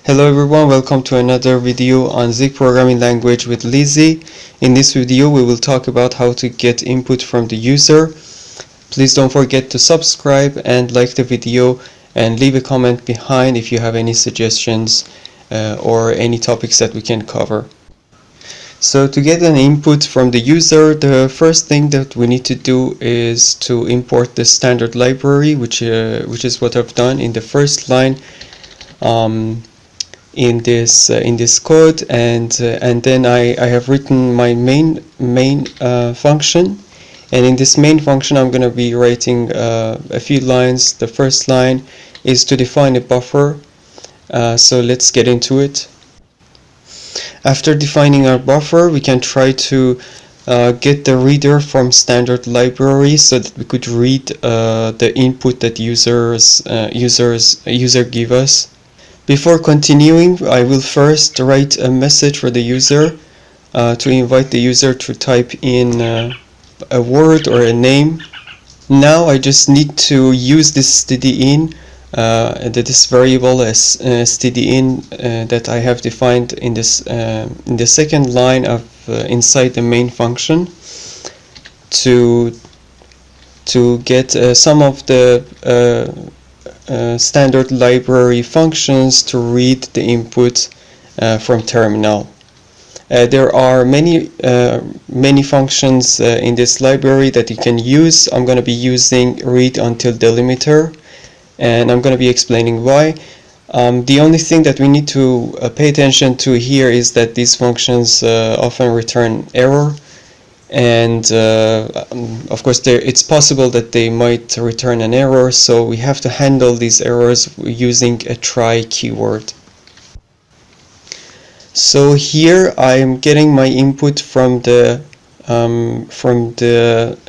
Hello everyone, welcome to another video on Zig programming language with Leasy. In this video we will talk about how to get input from the user. Please don't forget to subscribe and like the video and leave a comment behind if you have any suggestions or any topics that we can cover. So to get an input from the user, the first thing that we need to do is to import the standard library, which is what I've done in the first line. In this code, and then I have written my main function, and in this main function I'm going to be writing a few lines. The first line is to define a buffer, so let's get into it. After defining our buffer, we can try to get the reader from standard library so that we could read the input that user give us. Before continuing, I will first write a message for the user to invite the user to type in a word or a name. Now I just need to use this stdin, this variable as stdin that I have defined in the second line of inside the main function to get some of the standard library functions to read the input from terminal. There are many functions in this library that you can use. I'm going to be using read until delimiter, and I'm going to be explaining why. The only thing that we need to pay attention to here is that these functions often return error, and of course it's possible that they might return an error, so we have to handle these errors using a try keyword. So here I'm getting my input from the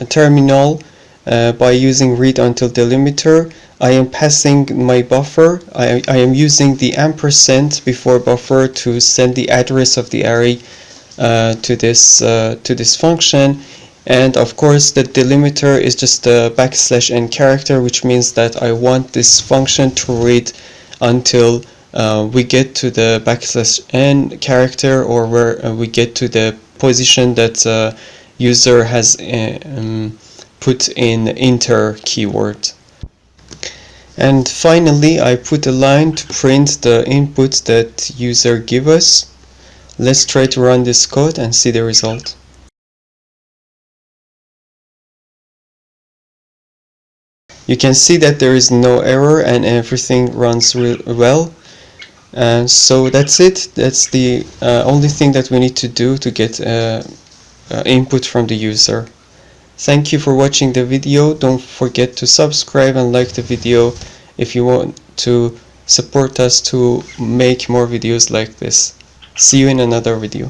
terminal by using read until delimiter. I am passing my buffer. I am using the ampersand before buffer to send the address of the array to this function, and of course the delimiter is just a \n character, which means that I want this function to read until we get to the \n character, or where we get to the position that user has put in enter keyword. And finally I put a line to print the input that user give us. Let's try to run this code and see the result. You can see that there is no error and everything runs well. And so that's it. That's the only thing that we need to do to get input from the user. Thank you for watching the video. Don't forget to subscribe and like the video if you want to support us to make more videos like this. See you in another video.